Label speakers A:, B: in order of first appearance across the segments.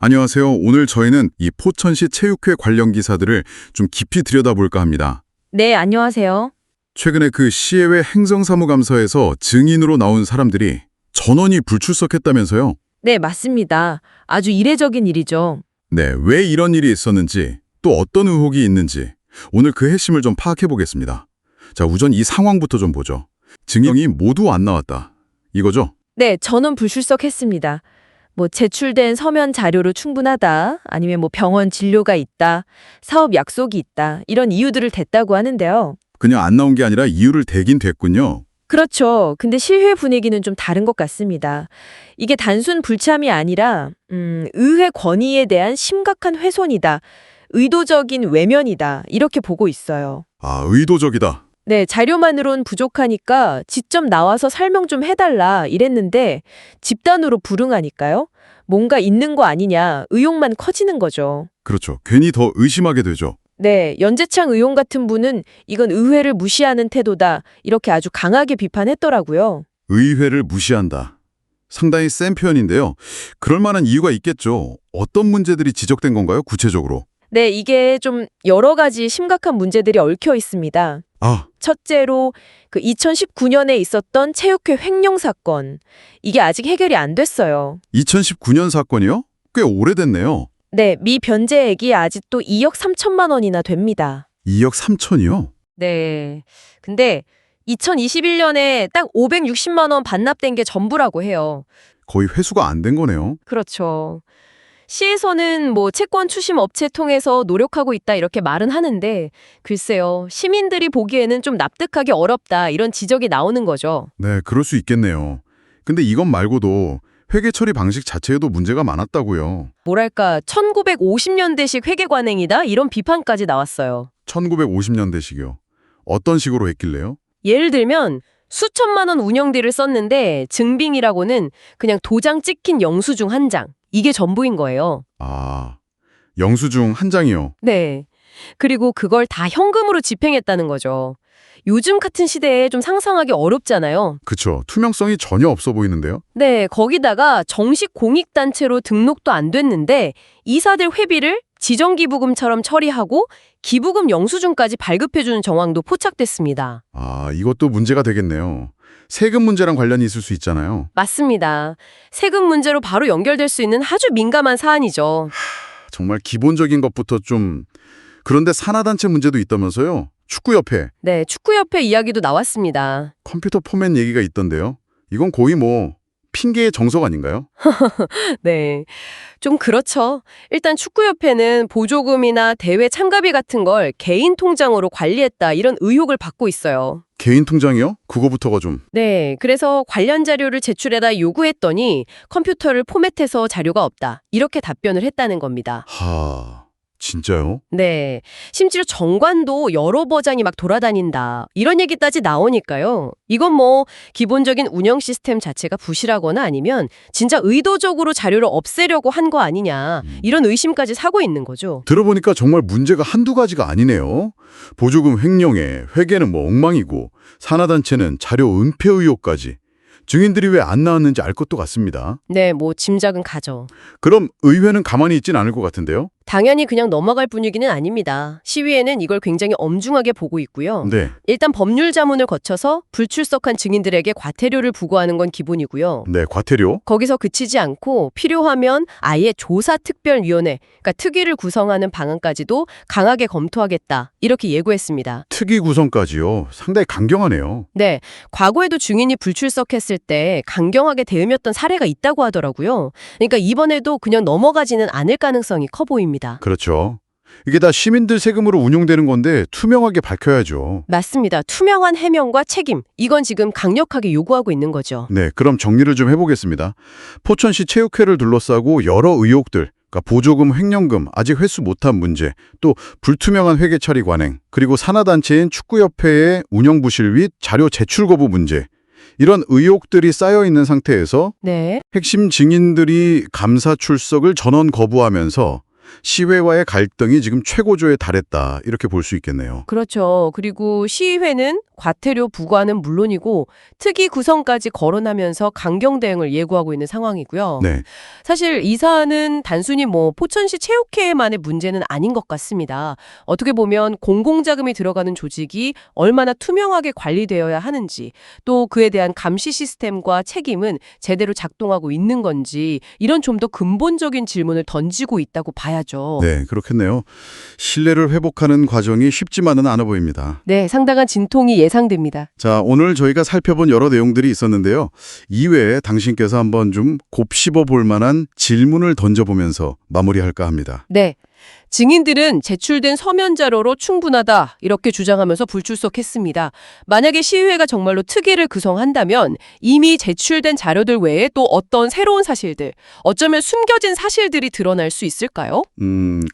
A: 안녕하세요. 오늘 저희는 이 포천시 체육회 관련 기사들을 좀 깊이 들여다볼까 합니다.
B: 네, 안녕하세요.
A: 최근에 그 시의회 행정사무감사에서 증인으로 나온 사람들이 전원이 불출석했다면서요?
B: 네, 맞습니다. 아주 이례적인 일이죠.
A: 네, 왜 이런 일이 있었는지, 또 어떤 의혹이 있는지 오늘 그 핵심을 좀 파악해 보겠습니다. 자, 우선 이 상황부터 좀 보죠. 증인이 모두 안 나왔다. 이거죠?
B: 네, 저는 불출석했습니다. 제출된 서면 자료로 충분하다, 아니면 병원 진료가 있다, 사업 약속이 있다, 이런 이유들을 댔다고 하는데요.
A: 그냥 안 나온 게 아니라 이유를 대긴 됐군요.
B: 그렇죠. 근데 실회 분위기는 좀 다른 것 같습니다. 이게 단순 불참이 아니라, 의회 권위에 대한 심각한 훼손이다, 의도적인 외면이다, 이렇게 보고 있어요.
A: 아, 의도적이다.
B: 네, 자료만으론 부족하니까 직접 나와서 설명 좀 해달라 이랬는데 집단으로 불응하니까요. 뭔가 있는 거 아니냐, 의혹만 커지는 거죠.
A: 그렇죠. 괜히 더 의심하게 되죠.
B: 네, 연재창 의원 같은 분은 이건 의회를 무시하는 태도다, 이렇게 아주 강하게 비판했더라고요.
A: 의회를 무시한다. 상당히 센 표현인데요. 그럴 만한 이유가 있겠죠. 어떤 문제들이 지적된 건가요, 구체적으로?
B: 네, 이게 좀 여러 가지 심각한 문제들이 얽혀 있습니다.
A: 아,
B: 첫째로 그 2019년에 있었던 체육회 횡령 사건. 이게 아직 해결이 안 됐어요.
A: 2019년 사건이요? 꽤 오래됐네요.
B: 네, 미 변제액이 아직도 2억 3천만 원이나 됩니다.
A: 2억 3천이요?
B: 네. 근데 2021년에 딱 560만 원 반납된 게 전부라고 해요.
A: 거의 회수가 안 된 거네요.
B: 그렇죠. 시에서는 채권 추심 업체 통해서 노력하고 있다 이렇게 말은 하는데 글쎄요. 시민들이 보기에는 좀 납득하기 어렵다 이런 지적이 나오는 거죠.
A: 네, 그럴 수 있겠네요. 근데 이것 말고도 회계 처리 방식 자체에도 문제가 많았다고요.
B: 뭐랄까 1950년대식 회계 관행이다 이런 비판까지 나왔어요.
A: 1950년대식이요. 어떤 식으로 했길래요?
B: 예를 들면 수천만 원 운영비를 썼는데 증빙이라고는 그냥 도장 찍힌 영수증 한 장. 이게 전부인 거예요.
A: 아, 영수증 한 장이요.
B: 네. 그리고 그걸 다 현금으로 집행했다는 거죠. 요즘 같은 시대에 좀 상상하기 어렵잖아요.
A: 그쵸. 투명성이 전혀 없어 보이는데요.
B: 네, 거기다가 정식 공익단체로 등록도 안 됐는데 이사들 회비를 지정기부금처럼 처리하고 기부금 영수증까지 발급해주는 정황도 포착됐습니다.
A: 아, 이것도 문제가 되겠네요. 세금 문제랑 관련이 있을 수 있잖아요.
B: 맞습니다. 세금 문제로 바로 연결될 수 있는 아주 민감한 사안이죠.
A: 정말 기본적인 것부터 좀... 그런데 산하단체 문제도 있다면서요? 축구협회,
B: 네, 축구협회 이야기도 나왔습니다.
A: 컴퓨터 포맷 얘기가 있던데요. 이건 거의 핑계의 정석 아닌가요?
B: 네, 좀 그렇죠. 일단 축구협회는 보조금이나 대회 참가비 같은 걸 개인 통장으로 관리했다 이런 의혹을 받고 있어요.
A: 개인 통장이요? 그거부터가 좀...
B: 네, 그래서 관련 자료를 제출해다 요구했더니 컴퓨터를 포맷해서 자료가 없다. 이렇게 답변을 했다는 겁니다.
A: 진짜요?
B: 네, 심지어 정관도 여러 버장이 막 돌아다닌다. 이런 얘기까지 나오니까요. 이건 기본적인 운영 시스템 자체가 부실하거나 아니면 진짜 의도적으로 자료를 없애려고 한 거 아니냐. 이런 의심까지 사고 있는 거죠.
A: 들어보니까 정말 문제가 한두 가지가 아니네요. 보조금 횡령에 회계는 엉망이고 산하단체는 자료 은폐 의혹까지. 증인들이 왜 안 나왔는지 알 것도 같습니다.
B: 네, 짐작은 가죠.
A: 그럼 의회는 가만히 있진 않을 것 같은데요?
B: 당연히 그냥 넘어갈 분위기는 아닙니다. 시위에는 이걸 굉장히 엄중하게 보고 있고요.
A: 네.
B: 일단 법률 자문을 거쳐서 불출석한 증인들에게 과태료를 부과하는 건 기본이고요.
A: 네, 과태료.
B: 거기서 그치지 않고 필요하면 아예 조사특별위원회, 그러니까 특위를 구성하는 방안까지도 강하게 검토하겠다. 이렇게 예고했습니다.
A: 특위 구성까지요. 상당히 강경하네요.
B: 네, 과거에도 증인이 불출석했을 때 강경하게 대응했던 사례가 있다고 하더라고요. 그러니까 이번에도 그냥 넘어가지는 않을 가능성이 커 보입니다.
A: 그렇죠. 이게 다 시민들 세금으로 운용되는 건데 투명하게 밝혀야죠.
B: 맞습니다. 투명한 해명과 책임, 이건 지금 강력하게 요구하고 있는 거죠.
A: 네, 그럼 정리를 좀 해보겠습니다. 포천시 체육회를 둘러싸고 여러 의혹들, 그러니까 보조금, 횡령금, 아직 회수 못한 문제, 또 불투명한 회계 처리 관행, 그리고 산하단체인 축구협회의 운영 부실 및 자료 제출 거부 문제, 이런 의혹들이 쌓여있는 상태에서
B: 네.
A: 핵심 증인들이 감사 출석을 전원 거부하면서 시회와의 갈등이 지금 최고조에 달했다. 이렇게 볼 수 있겠네요.
B: 그렇죠. 그리고 시의회는 과태료 부과는 물론이고 특위 구성까지 거론하면서 강경 대응을 예고하고 있는 상황이고요.
A: 네.
B: 사실 이 사안은 단순히 포천시 체육회만의 문제는 아닌 것 같습니다. 어떻게 보면 공공자금이 들어가는 조직이 얼마나 투명하게 관리되어야 하는지, 또 그에 대한 감시 시스템과 책임은 제대로 작동하고 있는 건지, 이런 좀 더 근본적인 질문을 던지고 있다고 봐야죠.
A: 네, 그렇겠네요. 신뢰를 회복하는 과정이 쉽지만은 않아 보입니다.
B: 네, 상당한 진통이 예상됩니다.
A: 자, 오늘 저희가 살펴본 여러 내용들이 있었는데요. 이외에 당신께서 한번 좀 곱씹어 볼 만한 질문을 던져보면서 마무리할까 합니다.
B: 네. 증인들은 제출된 서면 자료로 충분하다 이렇게 주장하면서 불출석했습니다. 만약에 시의회가 정말로 특위를 구성한다면 이미 제출된 자료들 외에 또 어떤 새로운 사실들, 어쩌면 숨겨진 사실들이 드러날 수 있을까요?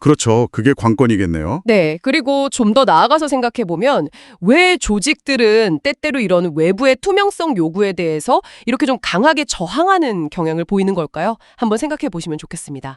A: 그렇죠. 그게 관건이겠네요.
B: 네. 그리고 좀 더 나아가서 생각해보면 왜 조직들은 때때로 이런 외부의 투명성 요구에 대해서 이렇게 좀 강하게 저항하는 경향을 보이는 걸까요? 한번 생각해 보시면 좋겠습니다.